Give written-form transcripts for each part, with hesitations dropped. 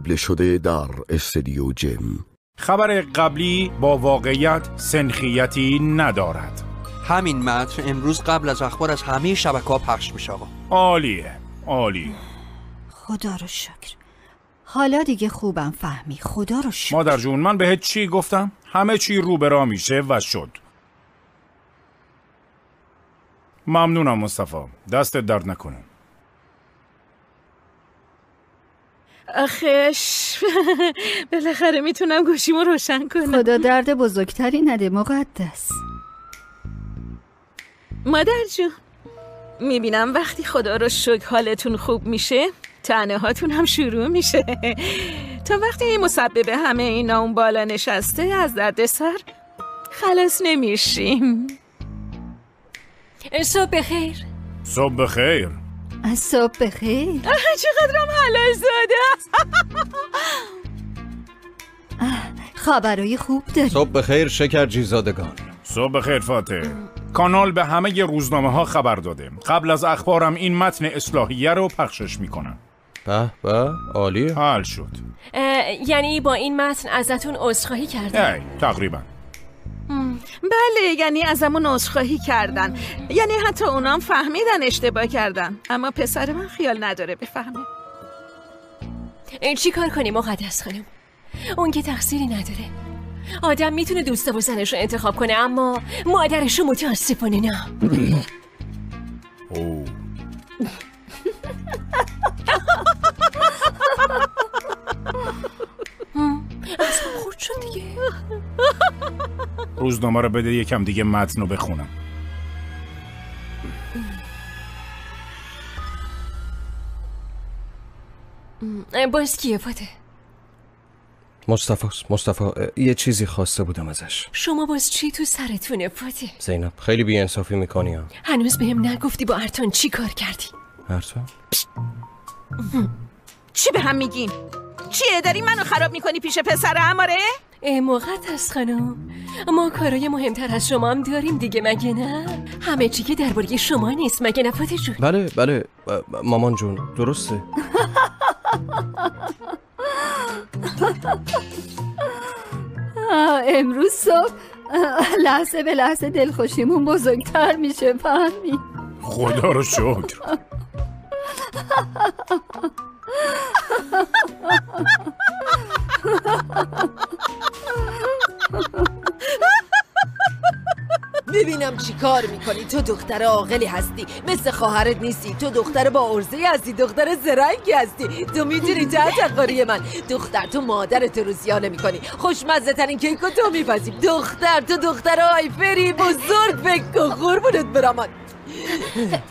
دوبله شده در استودیو جیم. خبر قبلی با واقعیت سنخیتی ندارد. همین متن امروز قبل از اخبار از همه شبکه‌ها پخش میشه آقا. عالیه عالیه. خدا رو شکر. حالا دیگه خوبم فهمی. خدا رو شکر. مادر جون من بهت چی گفتم؟ همه چی رو به راه میشه و شد. ممنونم مصطفی. دستت درد نکنه. آخش بالاخره میتونم گوشیمو روشن کنم. خدا درد بزرگتری نده مقدس. مادر جون میبینم وقتی خدا رو شکر حالتون خوب میشه طعنه هاتون هم شروع میشه. تا وقتی این مسبب همه اینا اون بالا نشسته از دردسر خلاص نمیشیم. صبح بخیر. صبح بخیر. صبح بخیر. چقدرم حلال زاده است. خبرای خوب داری. صبح بخیر شکرجیزادگان. صبح بخیر فاتح. کانال به همه روزنامه ها خبر داده. قبل از اخبارم این متن اصلاحیه رو پخشش میکنم. به عالیه. حل شد. یعنی با این متن ازتون عذرخواهی کردن؟ تقریبا. بله یعنی ازمون عذرخواهی کردن. یعنی حتی اونام فهمیدن اشتباه کردن. اما پسر من خیال نداره بفهمه. چی کار کنیم مقدس خانم؟ اون که تقصیری نداره. آدم میتونه دوست و زنش رو انتخاب کنه اما مادرش رو متاسفانه نه. اصلا خورد شد دیگه. روزنامه رو بده یکم دیگه متن رو بخونم. باز کیه فاته؟ مصطفی یه چیزی خواسته بودم ازش. شما باز چی تو سرتونه فاته؟ زینب خیلی بی‌انصافی میکنی ها. هنوز بهم نگفتی با ارتان چی کار کردی؟ ارتان؟ چی به هم میگین؟ چیه داری منو خراب میکنی پیش پسرم آره؟ مقدس خانم ما کارای مهمتر از شما هم داریم دیگه مگه نه؟ همه چی که درباره شما نیست مگه نه فاته جون؟ بله مامان جون درسته. امروز صبح لحظه به لحظه دلخوشیمون بزرگتر میشه فهمی. خدا رو شکر. ببینم چی کار میکنی. تو دختر عاقلی هستی مثل خواهرت نیستی. تو دختر با عرضه هستی. دختر زرنگی هستی. تو میدونی تحت قاری من دختر تو مادرت رو زیانه میکنی. خوشمزه ترین کیکو تو میپذیم. تو دختر آیفری بزرگ فکر کن. قربونت برم.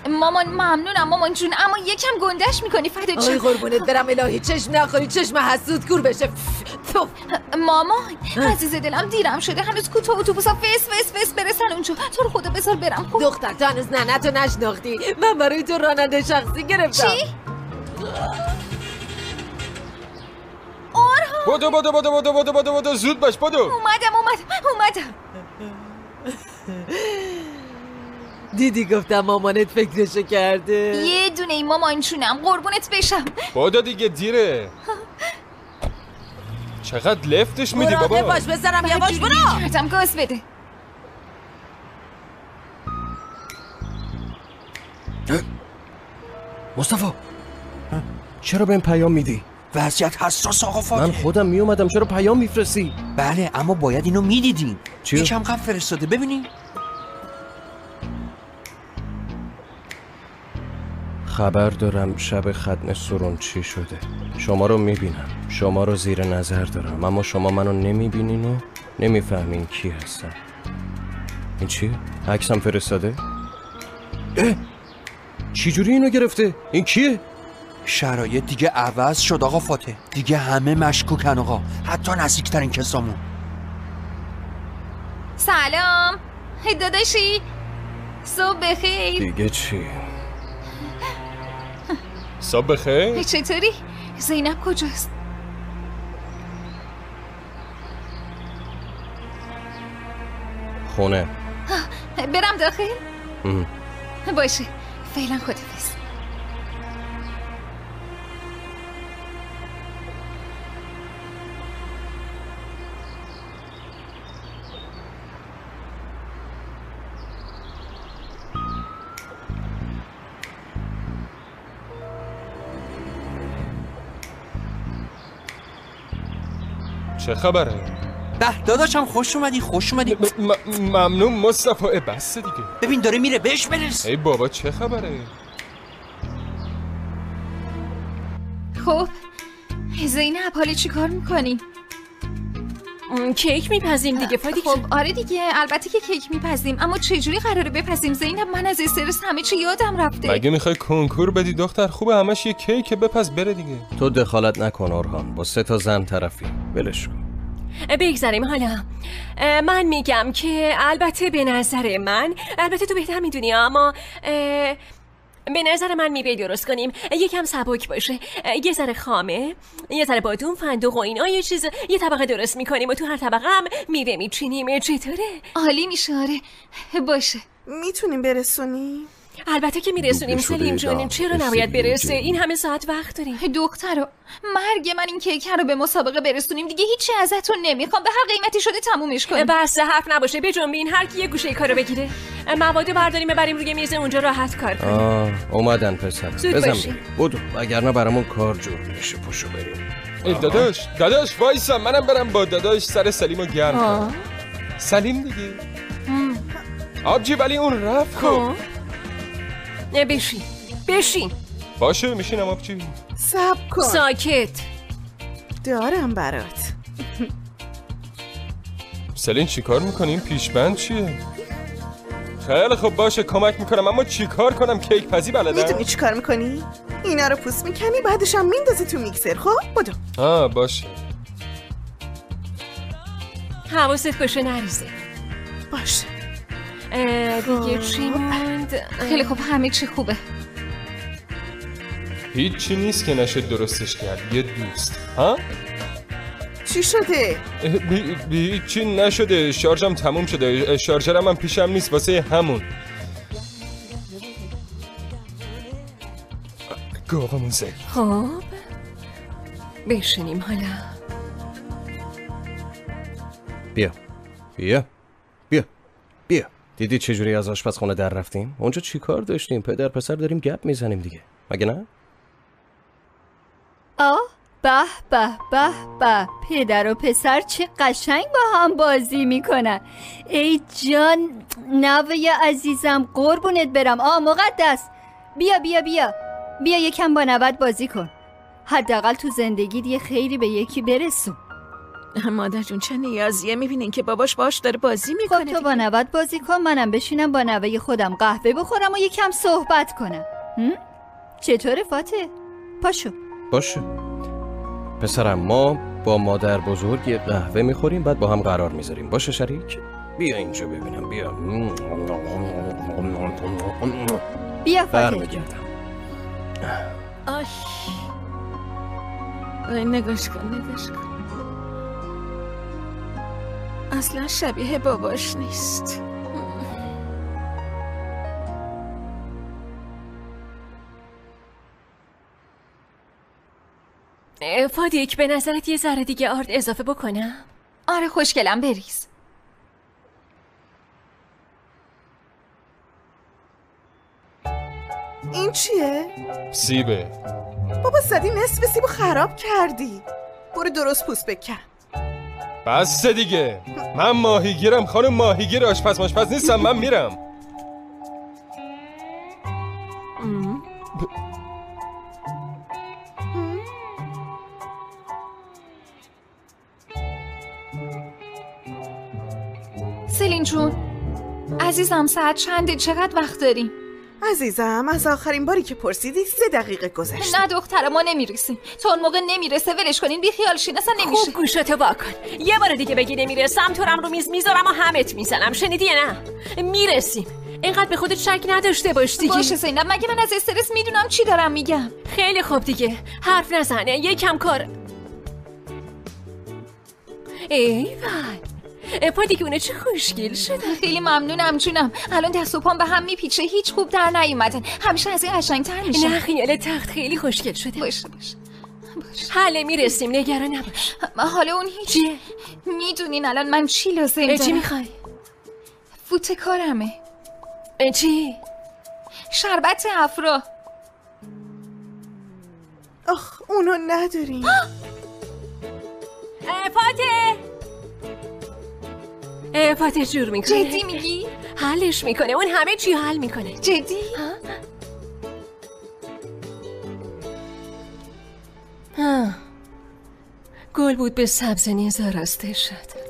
مامان ممنونم مامان جون اما یکم گندش میکنی فدا جون. آی قربونت برم الهی چشم نخوری. چشم حسود کور بشه. مامان عزیز دلم دیرم شده. هنوز کوتاه اتوبوسا فس برسن اونجا. تو رو خدا بذار برم. خوب دختر تو هنوز ننه تو نشناختی. من برای تو راننده شخصی گرفتم. چی؟ آرها بدو زود باش بدو. اومدم. دیدی گفتم مامانت فکرشو کرده. یه دونه ای مامان جونم قربونت بشم. بدو دیگه دیره. چقدر لفتش میدی بابا. برو باش بزنم یواش برو. کردم گاز بده. مصطفی چرا بهم پیام میدی؟ وضعیت حساس آقا فاته. من خودم میومدم چرا پیام میفرستی؟ بله اما باید اینو میدیدین. چی؟ یکم قبل فرستاده ببینین. خبر دارم شب ختم سرون چی شده. شما رو میبینم، شما رو زیر نظر دارم، اما شما منو نمیبینین و نمیفهمین کی هستم. این چیه؟ عکسم فرستاده؟ چی جوری اینو گرفته؟ این کیه؟ شرایط دیگه عوض شد آقا فاته. دیگه همه مشکوکن آقا، حتی نزدیکترین کسامون. سلام داداشی. صبح بخیر. دیگه چی؟ صبح بخیر. چطوری؟ زینب کجاست؟ خونه. برم داخل؟ باشه فعلا خدافظ. چه خبره؟ به داداشم خوش اومدی. ممنون مصطفی. بس دیگه. ببین داره میره، بهش برس. ای بابا چه خبره؟ خب زینب حالا چی کار میکنی؟ کیک میپزیم دیگه فادی. خب آره دیگه، البته که کیک میپزیم، اما چجوری قراره بپزیم زینب؟ من از استرس همه چی یادم رفته. مگه میخوای کنکور بدی دختر؟ خوبه همش یه کیک بپز بره دیگه. تو دخالت نکن اورهان، با 3 تا زن طرفی، ولش کن. بگذاریم. حالا من میگم که البته به نظر من، البته تو بهتر میدونی، اما به نظر من میوه درست کنیم، یکم سبک باشه، یه ذره خامه، یه ذره بادوم، فندق و اینا، یه چیز، یه طبقه درست میکنیم و تو هر طبقه هم میوه میچینیم. چطوره؟ عالی میشه. آره باشه. میتونیم برسونیم؟ البته که میرسونیم سلیم جون، چرا نباید برسه؟ این همه ساعت وقت داریم. دخترو، مرگ من این کیک رو به مسابقه برسونیم دیگه. هیچی ازتون نمیخوام، به هر قیمتی شده تمومش کنیم. بس حرف نباشه، بجنبین، هر کی یه گوشه کارو بگیره. موادو برداریم ببریم روی میز، اونجا راحت کار کنیم. اومدن پسر، بزن بودو، وگرنه برامون کار جور میشه. پشو بریم. داداش وایسا، منم برم با داداش سر سلیمو گرم کنم. سلیم دیگه. آبجی ولی اون رفت. خب بشین. باشه میشینم آبجی. صبر کن. ساکت. دارم برات. سلین چی کار میکنی؟ این پیشبند چیه؟ خیلی خب باشه کمک میکنم، اما چی کار کنم؟ کیک پزی بلدم. میدونی چی کار میکنی؟ اینا رو پوست میکنی، بعدش هم میندازی تو میکسر. خب بدو. باشه. حواست باشه نریزه. باشه. دیگه چی موند؟ خیلی خوب، همه چی خوبه. هیچی نیست که نشه درستش کرد. یه دوست. چی شده؟ هیچی نشده، شارژم تموم شده. شارژرم هم پیشم نیست واسه همون. گاومون زد. خب بشینیم حالا. بیا. دیدی چجوری از آشپزخونه در رفتیم؟ اونجا چی کار داشتیم؟ پدر پسر داریم گپ میزنیم دیگه، مگه نه؟ به پدر و پسر چه قشنگ با هم بازی میکنن. ای جان نوه عزیزم، قربونت برم. مقدس، بیا یکم با نوت بازی کن. حداقل تو زندگیت یه خیری به یکی برسون. مادر جون چه نیازیه؟ میبینین که باباش باش داره بازی میکنه. خب تو با نوت بازی کن، منم بشینم با نوه خودم قهوه بخورم و یکم صحبت کنم. چطوره فاتح؟ پاشو. باشه پسرم، ما با مادر بزرگ یه قهوه میخوریم، بعد با هم قرار میذاریم. باشه شریک؟ بیا اینجا ببینم. بیا فاتح. برمیگردم. نگاش کن. اصلا شبیه باباش نیست. فادیک، به نظرت یه ذره دیگه آرد اضافه بکنم؟ آره خوشگلم، بریز. این چیه؟ سیبه. بابا زدی نصف سیبو خراب کردی. برو درست پوست بکن. بس دیگه، من ماهیگیرم خانم، ماهیگیر آشپز نیستم. من میرم. سلین جون عزیزم، ساعت چنده؟ چقدر وقت داریم؟ عزیزم از آخرین باری که پرسیدی 3 دقیقه گذشت. نه دختره، ما نمیرسیم. تا اون موقع نمیرسه، ولش کنین، بی خیال شین، اصلا نمیشه. خوب گوشتو واکن. یه بار دیگه بگی نمیرسم، تورم رو میز میذارم و همت میزنم. شنیدی نه؟ میرسیم. اینقدر به خودت شک نداشته باش دیگه. باشه زینب، مگه من از استرس میدونم چی دارم میگم؟ خیلی خوب دیگه، حرف نزنه، یکم کار. فادیک اونه چه خوشگل شده. خیلی ممنونم جونم. الان دست و پام به هم میپیچه، هیچ خوب در نیومدن. همیشه از این قشنگ‌تر میشه. نه خیال تخت خیلی خوشگل شده. باشه. حاله میرسیم، نگران نباش. حالا اون هیچ. چیه؟ میدونین الان من چی لازم دارم؟ چی میخوای؟ فوت کارمه. چی؟ شربت افرا. اونو نداریم. فاتح جور میکنه. جدی میگی؟ حلش میکنه، اون همه چی حل میکنه. جدی؟ گل بود به سبز نیز آراسته شد.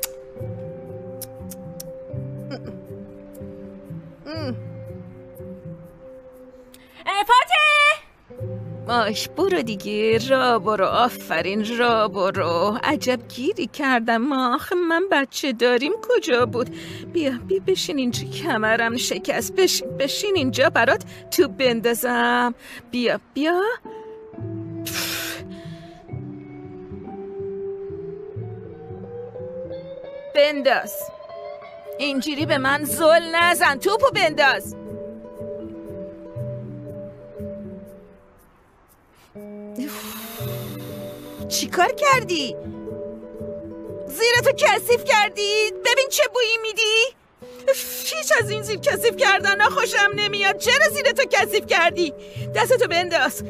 فاتح باش برو دیگه، را برو. آفرین، را برو. عجب گیری کردم. آخه من بچه داریم کجا بود؟ بیا بشین اینجا، کمرم شکست. بشین اینجا برات توپ بندازم. بیا بنداز. اینجوری به من زل نزن، توپو بنداز. چی کار کردی؟ زیرتو کثیف کردی؟ ببین چه بویی میدی؟ هیچ از این زیر کثیف کردن خوشم نمیاد. چرا زیرتو کثیف کردی؟ دستتو بنداز.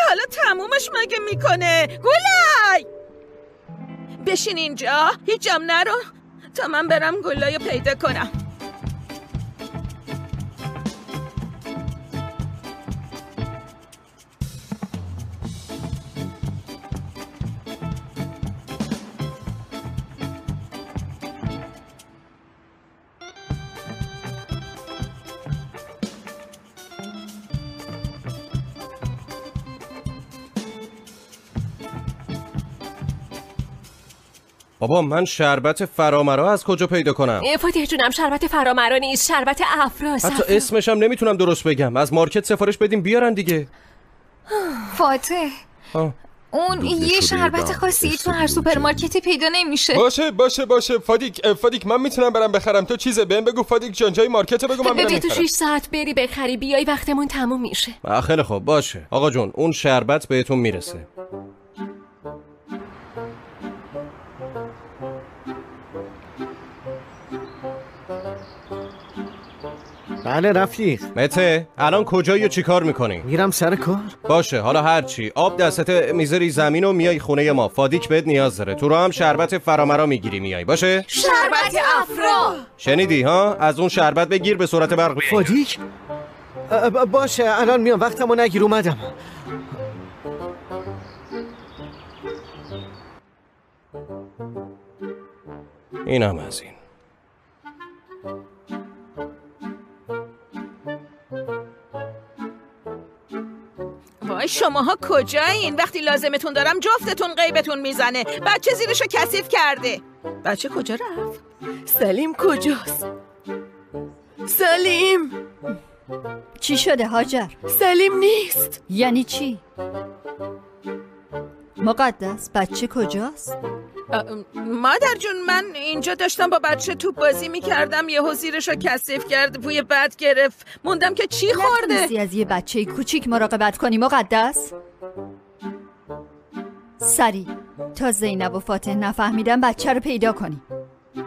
حالا تمومش مگه میکنه؟ گلای بشین اینجا، هیچ جام نرو تا من برم گلایو پیدا کنم. بابا من شربت فرامرا از کجا پیدا کنم؟ فاتح جونم، شربت فرامرا نیست، شربت افراست. حتی اسمش هم نمیتونم درست بگم. از مارکت سفارش بدیم بیارن دیگه. فاتح اون یه شربت خاصی تو هر سوپرمارکتی پیدا نمیشه. باشه فادیک من میتونم برم بخرم. تو چیزه بهم بگو فادیک جان، جای مارکت بگو من برم بخرم. تو 6 ساعت بری بخری بیای، وقتمون تموم میشه. خیلی خوب باشه آقا جون، اون شربت بهتون میرسه. بله رفیق. مته الان کجایی و چی کار میکنی؟ میرم سر کار. باشه حالا هرچی. آب دستت میذاری زمین و میای خونه ما. فادیک بهت نیاز داره. تو رو هم شربت فرامرا میگیری میای. باشه؟ شربت افرا. شنیدی ها؟ از اون شربت بگیر به صورت برق. فادیک باشه الان میام، وقتمو نگیر، اومدم. اینم از این. وای شماها کجایین؟ وقتی لازمتون دارم جفتتون غیبتون میزنه. بچه زیرشو کثیف کرده. بچه کجا رفت؟ سلیم کجاست؟ سلیم چی شده هاجر؟ سلیم نیست. یعنی چی؟ مقدس بچه کجاست؟ مادر جون من اینجا داشتم با بچه توپ بازی میکردم، یهو زیرشو کثیف کرد، بوی بد گرفت، موندم که چی خورده. نتونستی از یه بچه کوچیک مراقبت کنی مقدس؟ سریع تا زینب و فاتح نفهمیدن بچه رو پیدا کنی.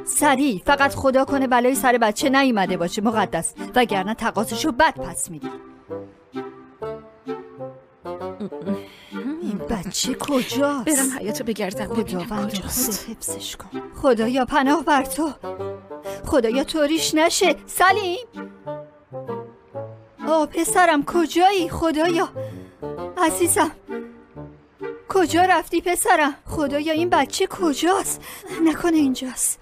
سریع، فقط خدا کنه بلای سر بچه نیومده باشه مقدس، وگرنه تقاضاشو بد پس میدی. این بچه کجاست؟ برم حیاتو بگردم ببینم کجاست. حفظش کن خدایا، پناه بر تو، خدایا طوریش نشه. سلیم پسرم کجایی؟ خدایا عزیزم کجا رفتی پسرم؟ خدایا این بچه کجاست؟ نکنه اینجاست.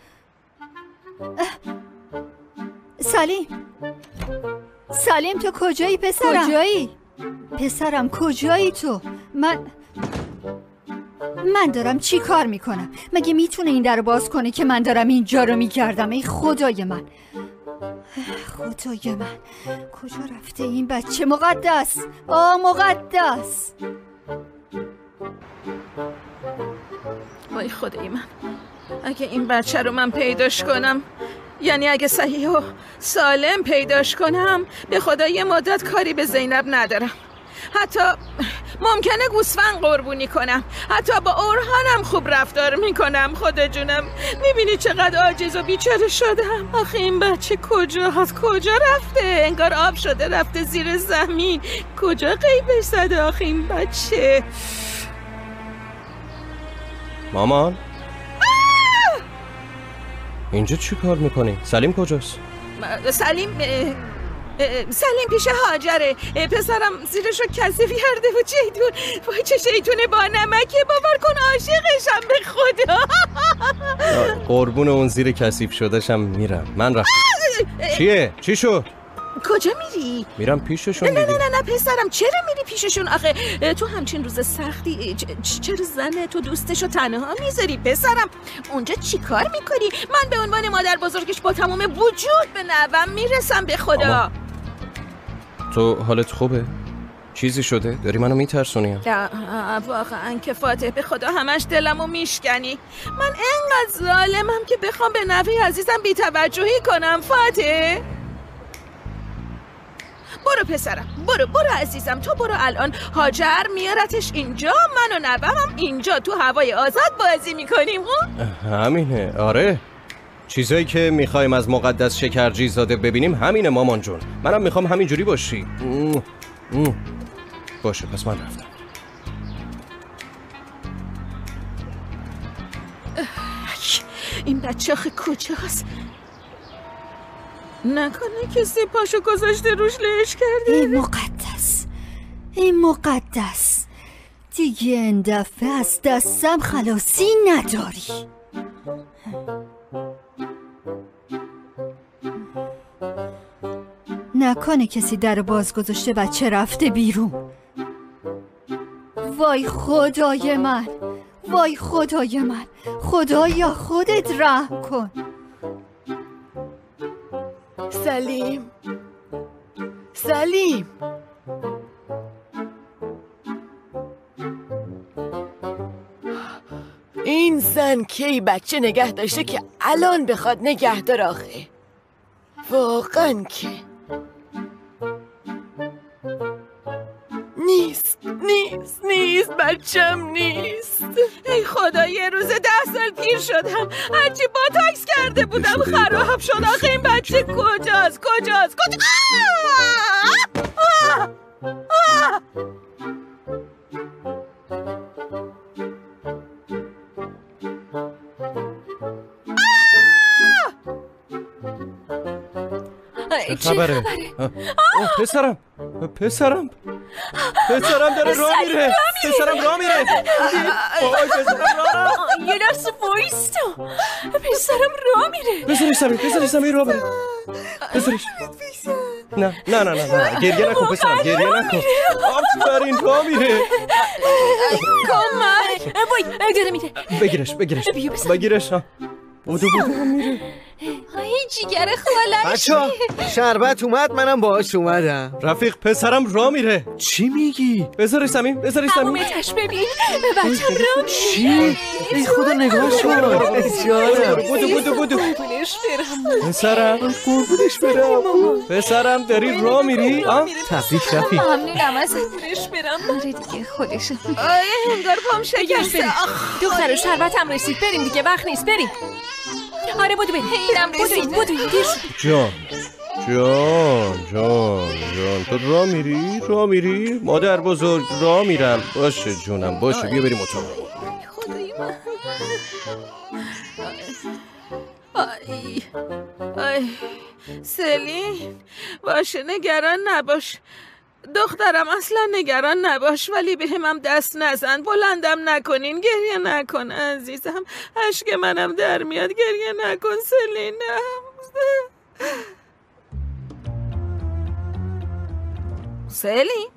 سلیم تو کجایی پسرم؟ کجایی؟ پسرم کجایی تو؟ من دارم چی کار میکنم؟ مگه میتونه این در باز کنه که من دارم اینجا رو میگردم؟ ای خدای من، خدای من، کجا رفته این بچه؟ مقدس، مقدس. وای خدای من، اگه این بچه رو من پیداش کنم، یعنی اگه صحیح و سالم پیداش کنم، به خدا یه مدت کاری به زینب ندارم. حتی ممکنه گوسفند قربونی کنم، حتی با اورهانم خوب رفتار میکنم. خدا جونم میبینی چقدر عاجز و بیچاره شدم. آخه این بچه کجاست؟ کجا رفته؟ انگار آب شده رفته زیر زمین. کجا غیبش زده آخه این بچه؟ مامان اینجا چی کار میکنی؟ سلیم کجاست؟ سلیم پیش هاجره. پسرم زیرشو کثیف کرده و جیدون وای چه شیطونه با نمکه، باور کن عاشقشم به خدا. قربون اون زیر کثیف شدهشم میرم. من رفتم. چیه؟ چی شد؟ کجا میری؟ میرم پیششون. نه پسرم چرا میری پیششون؟ آخه تو همچین روز سختی چرا زن تو دوستشو تنها میذاری پسرم؟ اونجا چی کار میکنی؟ من به عنوان مادر بزرگش با تمام وجود به نوم میرسم به خدا. تو حالت خوبه؟ چیزی شده؟ داری منو میترسونی؟ واقعا که فاتح به خدا همش دلمو میشکنی. من انقدر ظالمم که بخوام به نوه عزیزم بی‌توجهی کنم فاتح؟ برو پسرم، برو عزیزم، تو برو الان. هاجر میارتش اینجا، من و نوه‌م اینجا تو هوای آزاد بازی میکنیم. همینه. آره چیزایی که میخوایم از مقدس شکرجی زاده ببینیم همینه مامان جون. منم میخوام همینجوری باشی. باشه پس من رفتم. این بچه آخه کجاست؟ نکنه کسی پاشو گذاشته روش لش کرده. این مقدس دیگه این دفعه از دستم خلاصی نداری. نکنه کسی در باز گذاشته بچه رفته بیرون. وای خدای من، خدایا خودت رحم کن. سلیم این زن کی بچه نگه داشته که الان بخواد نگه دار آخه؟ واقعا که نیست بچم نیست. ای خدا یه روز 10 سال پیر شدم، هرچی با تاکس کرده بودم خراب شد. آخه این بچه کجاست؟ چه خبره؟ پسرم داره راه میره. پسرم راه میره. یه لحظه وایستا. پسرم راه میره. بذارش زمین راه بره. بذارش. نه گریه نکن پسرم، گریه نکن. آفرین راه میره. کمک. وای داره میره. بگیرش ها. بودو میره. ای جیگر خالش. بچه‌ها شربت اومد، منم باهاش اومدم. رفیق پسرم راه میره. چی میگی؟ بذارش زمین. همومتش ببین به بچم راه میره. چی؟ ای خدا نگاهش کن. بودو پسرم داری راه میری؟ تبریک رفیق. ممنونم ازت. برم دیگه خودش. انگار پام شکسته. دختر شربتم رسید، بریم دیگه، وقت نیست، بریم. آره بودو بریم. بودو دیر شد. جان تو راه میری؟ مادر بزرگ راه میرم. باشه جونم باشه، بیا بریم اتاق. خدای من. سلین باشه نگران نباش دخترم، اصلا نگران نباش، ولی به همم دست نزن، بلندم نکنین، گریه نکن عزیزم، اشک منم در میاد، گریه نکن سلینم. سلین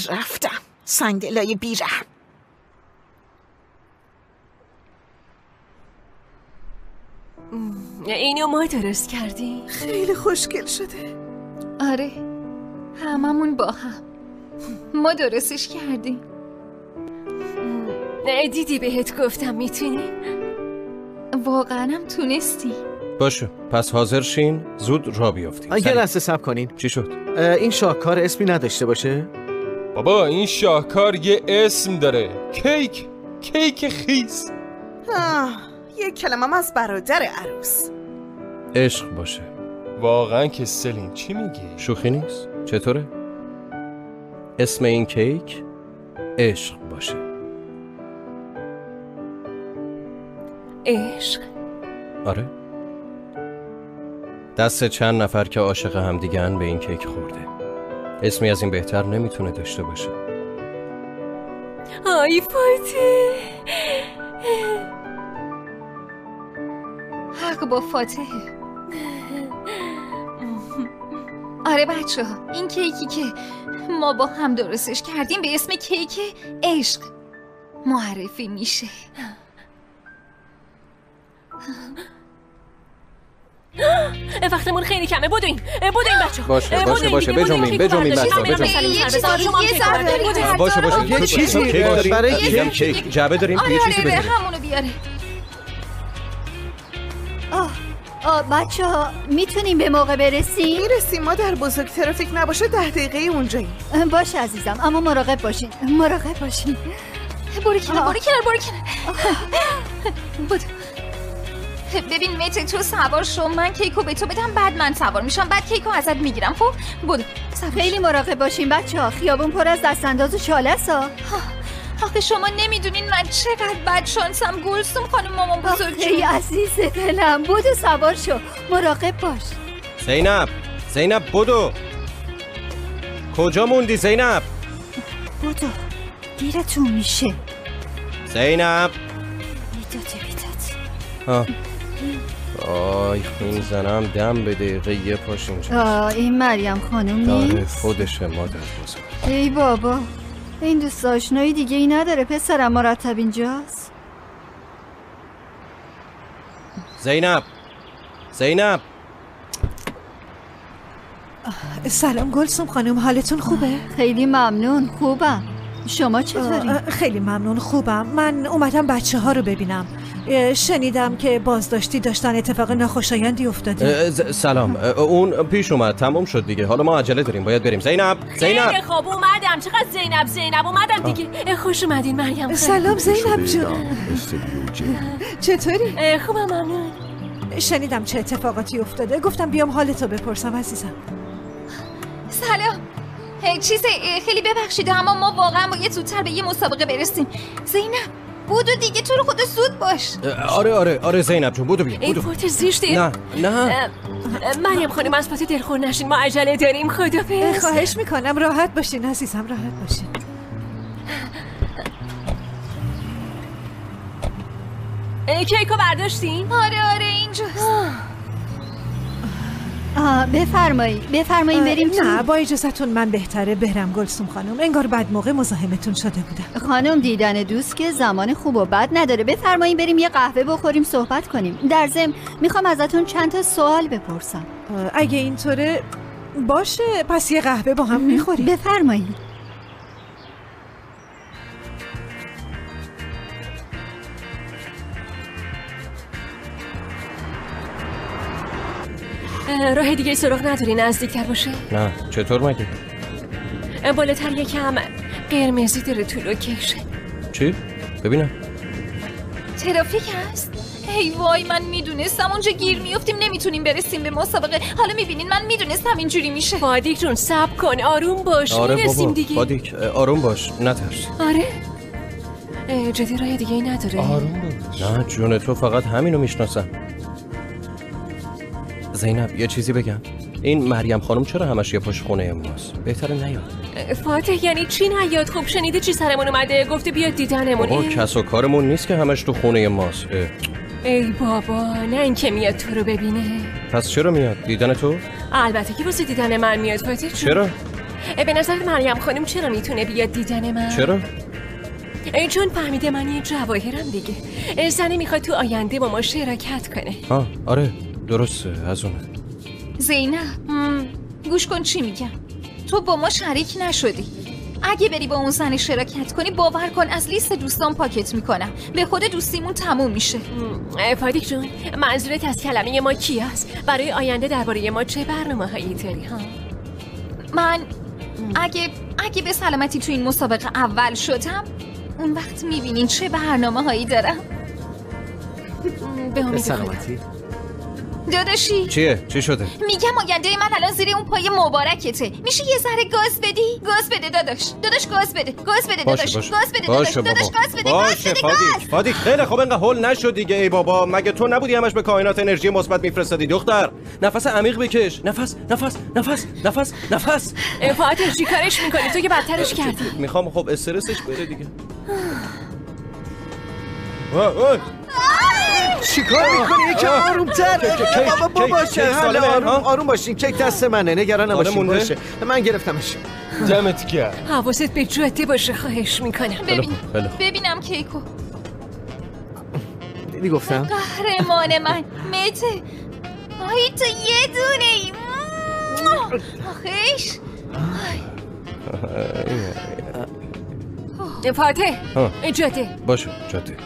رفتم سنگدلای بیرحم. اینو ما درست کردیم. خیلی خوشگل شده. آره هممون با هم ما درستش کردیم. دیدی بهت گفتم میتونیم. واقعا هم تونستی. باشه پس حاضر شین زود را بیافتیم. یه لحظه صبر کنین. چی شد؟ این شاهکار اسمی نداشته باشه؟ بابا این شاهکار یه اسم داره، کیک خیس. یه کلمم از برادر عروس. عشق باشه. واقعا که سلین چی میگی؟ شوخی نیست؟ چطوره؟ اسم این کیک عشق باشه. عشق؟ آره. دست چند نفر که عاشق همدیگه‌ان به این کیک خورده. اسمی از این بهتر نمیتونه داشته باشه. آی فاتح، حق با فاتح. آره بچه ها، این کیکی که ما با هم درستش کردیم به اسم کیک عشق معرفی میشه. وقتمون خیلی کمه. بدوین بچه ها. باشه بجنبین بچه باشه یه چیزی برای کیک جعبه داریم. یه چیزی بذاریم. همونو بیاره. بچه ها میتونیم به موقع برسیم؟ میرسیم، ما در بزرگ ترافیک نباشه 10 دقیقه اونجاییم. باشه عزیزم، اما مراقب باشین. برو کنار. ببین مته، تو سوار شو، من کیکو به تو بدم، بعد من سوار میشم، بعد کیکو ازت میگیرم. خب برو. خیلی مراقب باشین بچه ها، خیابون پر از دستانداز و چاله‌ست. آخه شما نمیدونین من چقدر بدشانسم. گلسوم خانم مامان بزرگ ای عزیز دلم، بدو سوار شو، مراقب باش. زینب بدو. کجا موندی زینب؟ بدو، دیرتون میشه. زینب بیداد. آی این زنم دم به دقیقه یه پاش اینجا. این مریم خانم نیست؟ داره خودشه مادر بزرگ. ای بابا، این دوست آشنایی دیگه ای نداره پسرم، مرتب اینجاست. زینب سلام گلسوم خانم، حالتون خوبه؟ خیلی ممنون، خوبم. شما چطوری؟ خیلی ممنون، خوبم. من اومدم بچه ها رو ببینم. شنیدم که بازداشتی داشتن، اتفاق ناخوشایندی افتاده. سلام، اون پیش اومد، تمام شد دیگه. حالا ما عجله داریم، باید بریم. زینب خیلی خوب اومدم. چقدر زینب اومدم دیگه. خوش اومدین مریم. سلام زینب جون، چطوری؟ خوبم ممنون. شنیدم چه اتفاقاتی افتاده، گفتم بیام حالتو بپرسم عزیزم. سلام. خیلی ببخشید، اما ما واقعا باید زودتر به یه مسابقه برسیم. زینب بودو دیگه، تو رو خدا زود باش. آره زینب جون، بودو بیا. این فوت زیشتی. نه مریم خانم از فاطمه دلخور نشین، ما عجله داریم. خدافظ. خواهش میکنم، راحت باشین عزیزم، راحت باشین. کیکو برداشتین؟ آره اینجاست. بفرمایید بریم تو. نه با اجازهتون من بهتره برم گلسوم خانم، انگار بد موقع مزاحمتون شده بودم. خانم دیدن دوست که زمان خوب و بد نداره. بفرمایید بریم یه قهوه بخوریم، صحبت کنیم. در ضمن میخوام ازتون چند تا سوال بپرسم. اگه اینطوره باشه، پس یه قهوه با هم میخوریم. بفرمایید. راه دیگه سراغ نداری نزدیکتر باشه؟ نه چطور مگه؟ بالاتر یکم قرمزی داره تو لوکیشن. چی؟ ببینم. ترافیک هست؟ ای وای، من میدونستم اونجا گیر میافتیم، نمیتونیم برسیم به مسابقه. حالا میبینین من میدونستم اینجوری میشه. فادیک جون صبر کن، آروم باش. میرسیم دیگه. فادیک آروم باش، نترس. آره جدی راه دیگه ای نداره. آروم باش. نه جون تو، فقط همینو میشناسم. زینب یه چیزی بگم، این مریم خانم چرا همش یه پاش خونه ماست؟ بهتره نیاد. فاتح یعنی چی نیاد؟ خب شنیده چی سرمون اومده؟ گفته بیاد دیدنمون. بابا کس و کارمون نیست که همش تو خونه ماست. ای بابا، نه این که میاد تو رو ببینه. پس چرا میاد دیدن تو؟ البته که واسه دیدن من میاد فاتح. چرا؟ به نظر مریم خانم چرا میتونه بیاد دیدن من؟ چرا؟ چون فهمیده من یه جواهرم دیگه. زنی میخواد تو آینده با ما شراکت کنه. آره درسته، از اونه. زینب گوش کن چی میگم. تو با ما شریک نشدی. اگه بری با اون زن شراکت کنی، باور کن از لیست دوستان پاکت میکنم. به خود دوستیمون تموم میشه. فادیک جون، منظورت از کلمه ما کی است؟ برای آینده درباره ما چه برنامه‌هایی داری ها؟ من اگه به سلامتی تو این مسابقه اول شدم، اون وقت میبینین چه برنامه‌هایی دارم. به سلامتی. داداشی چیه؟ چی شده؟ میگم آینده من الان زیر اون پای مبارکته. میشه یه ذره گاز بدی؟ گاز بده داداش گاز بده داداش گاز بده داداش گاز بده باشه فادیک خیلی خوب اینقدر هول نشد دیگه. ای بابا مگه تو نبودی همش به کائنات انرژی مثبت میفرستادی دختر؟ نفس عمیق بکش. نفس. فادیک چی کارش میکنی؟ تو که بدترش کردی. میخوام خب استرسش بره دیگه. چی کار میکنی؟ یکم آرومتر. بابا باشه آروم باشین. کیک دست منه، نگران نباشین. باشه من گرفتمش. دمت گرم. حواست به جاده باشه خواهش میکنم. ببینم کیکو. دیدی گفتم قهرمان من مته. آی تو یه دونه ای. آخیش فاتح جاده باشه جاده.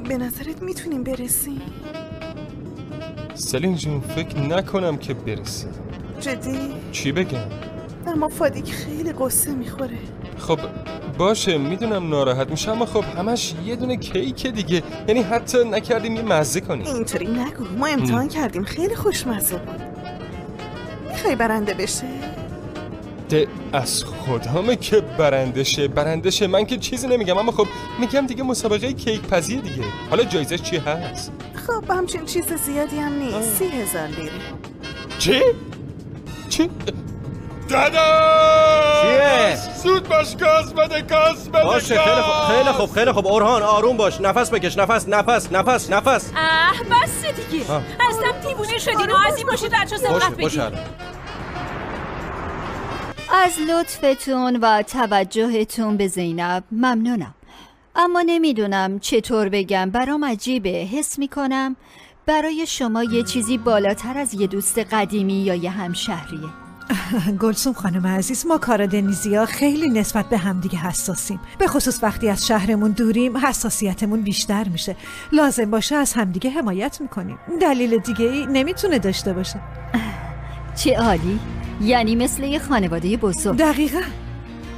به نظرت میتونیم برسیم؟ سلین جون فکر نکنم که برسیم. جدی؟ چی بگم؟ اما فادیک خیلی قصه میخوره. خب باشه میدونم ناراحت میشه، اما خب همش یه دونه کیک دیگه. یعنی حتی نکردیم یه مزه کنیم. اینطوری نگو، ما امتحان کردیم خیلی خوشمزه بود. میخوای برنده بشه؟ از خدامه که برنده شه. من که چیزی نمیگم، اما خب میگم دیگه مسابقه کیک پزیه دیگه. حالا جایزه چی هست؟ خب همچین چیز زیادی هم نیست. 30,000 لیره. چی؟ دادا چیه؟ زود باش گاز بده باشه خیلی خوب اورهان آروم باش. نفس بکش. نفس بس دیگه. اصلا دیوونه شدین. عزیز باشید بچه سبقت بگید. از لطفتون و توجهتون به زینب ممنونم، اما نمیدونم چطور بگم. برام عجیبه. حس میکنم برای شما یه چیزی بالاتر از یه دوست قدیمی یا یه همشهریه. گلسوم خانم عزیز، ما کارادنیزی‌ها خیلی نسبت به همدیگه حساسیم. به خصوص وقتی از شهرمون دوریم حساسیتمون بیشتر میشه. لازم باشه از همدیگه حمایت میکنیم. دلیل دیگه ای نمیتونه داشته باشه. چه عالی. یعنی مثل یه خانواده بزرگ. دقیقاً.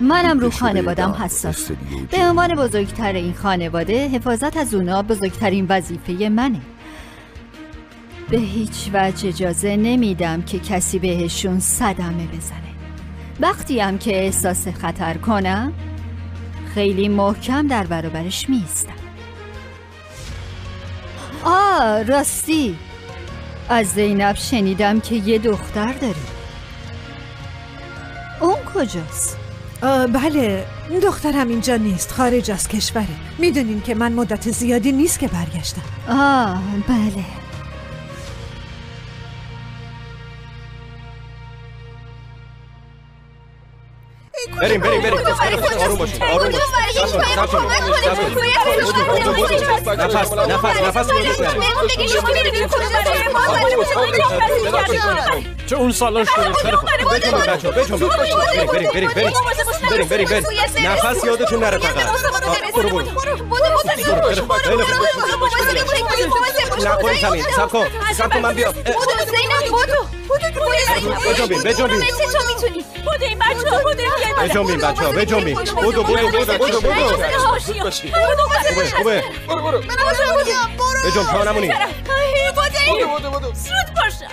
منم رو خانوادم حساس. به عنوان بزرگتر این خانواده حفاظت از اونا بزرگترین وظیفه منه. به هیچ وجه اجازه نمیدم که کسی بهشون صدمه بزنه. وقتی هم که احساس خطر کنم خیلی محکم در برابرش میستم. راستی از زینب شنیدم که یه دختر داری. اون کجاست؟ بله دخترم اینجا نیست، خارج از کشوره. میدونین که من مدت زیادی نیست که برگشتم. بله. بریم آروم باشین. چه اون سالان شده. بریم نفس یادتون نره فقط. برو نخورید همین. سب کن من بیام. بجنبین بچه ها. بجنبین. بودو. خوبه. بجنب تا نمونی. بودو. زود باشه.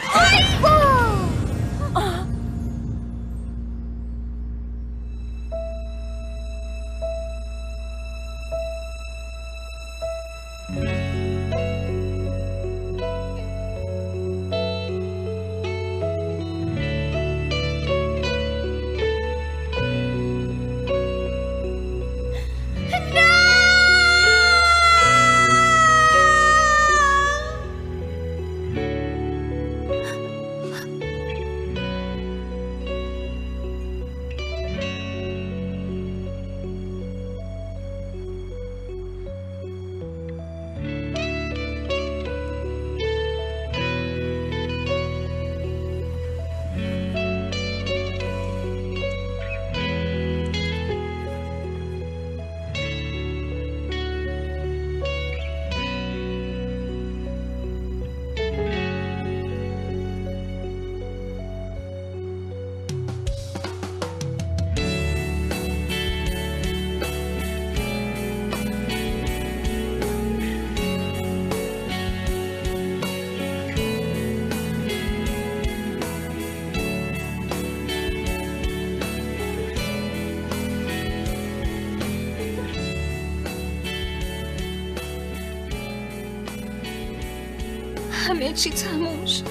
همه چی تموم شد.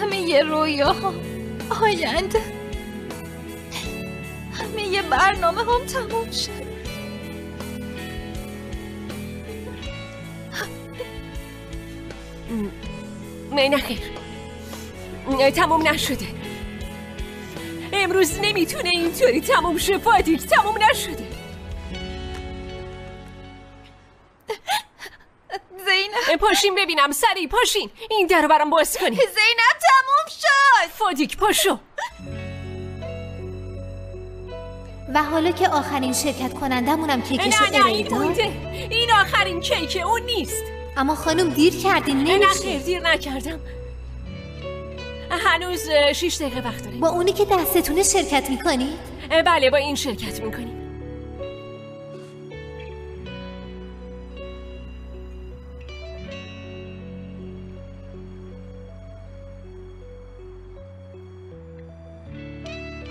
همه یه رویاها، آینده، همه یه برنامه هم تموم شد. نه خیر، تموم نشده. امروز نمیتونه اینطوری تموم شه فادیک، تموم نشده. زینب پاشین ببینم، سریع پاشین، این در رو برام باز کنی. زینب تموم شد. فادیک پاشو. و حالا که آخرین شرکت کنندمونم کیکشو نه این مونده، این آخرین کیکه، اون نیست. اما خانم دیر کردین، نمیشه. نه خیر دیر نکردم، هنوز 6 دقیقه وقت داریم. با اونی که دستتونه شرکت میکنی؟ بله با این شرکت میکنیم.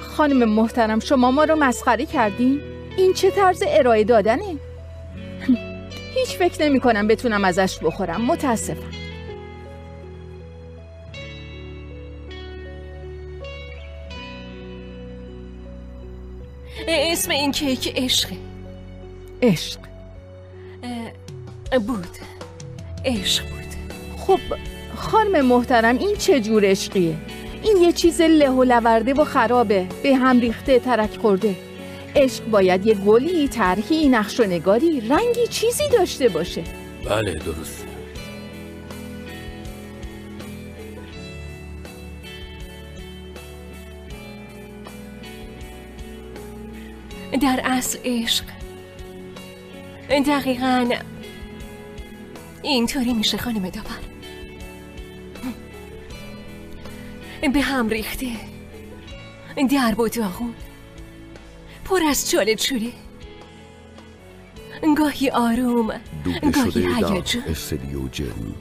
خانم محترم، شما ما رو مسخره کردین؟ این چه طرز ارائه دادنه؟ هیچ فکر نمی کنم بتونم ازش بخورم، متاسفم. اسم این کیک عشقه. عشق بود، عشق بود. خب خانم محترم، این چه جور عشقیه؟ این یه چیز له و لورده و خرابه، به هم ریخته، ترک خورده. عشق باید یه گلی، طرحی، نقش و نگاری، رنگی، چیزی داشته باشه. بله درست. در اصل عشق دقیقاً اینطوری میشه خانم داور، به هم ریخته، درب و داغون، پر از چاله چوله، گاهی آروم، گاهی هیجان. استدیو جن.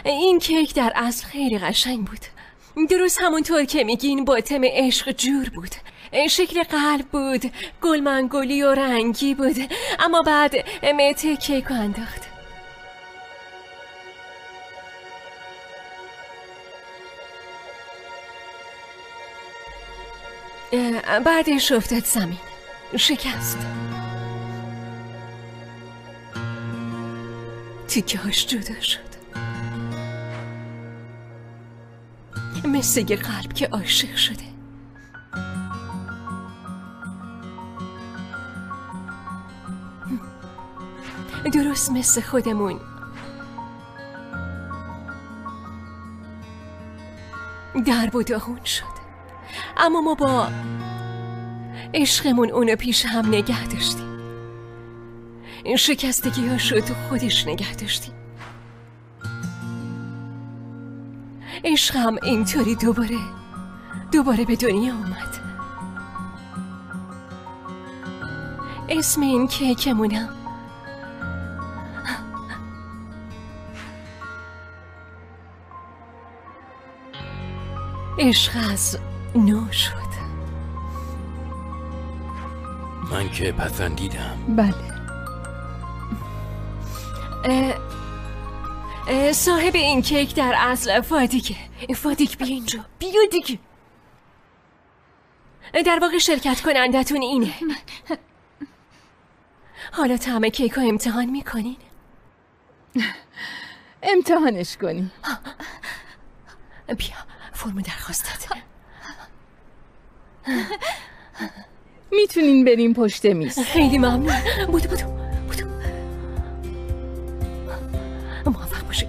این کیک در اصل خیلی قشنگ بود، درست همونطور که میگین با تم عشق جور بود. شکل قلب بود، گلمنگولی و رنگی بود، اما بعد مته کیک انداخت. بعدش افتاد زمین، شکست، تیکه هاش جدا شد، مثل یه قلب که عاشق شده. درست مثل خودمون. درب و داغون شد، اما ما با عشقمون اونو پیش هم نگه داشتیم. این شکستگی ها شد و خودش نگه داشتیم. عشقم اینطوری دوباره به دنیا اومد. اسم این کیکمونم عشق از نو شد. من که پسندیدم. بله. صاحب این کیک در اصل فادیکه. فادیک بیا اینجا، بیا دیگه. در واقع شرکت کنندتون اینه. حالا طعم کیک رو امتحان میکنین؟ امتحانش کنی. بیا فرم درخواستت. میتونین بریم پشت میز. خیلی ممنون. بودو موفق باشی.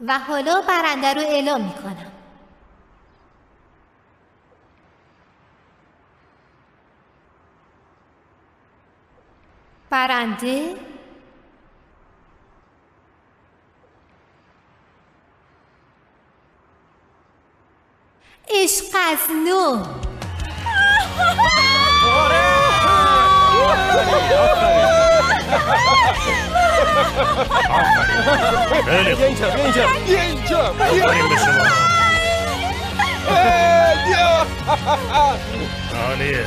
و حالا برنده رو اعلام میکنم. برنده عشق از نو. خیلی خوب. اینجا آفرین به شما. عالیه.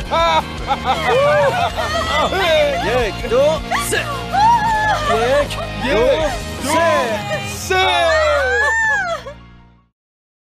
1 2 3 1 2 3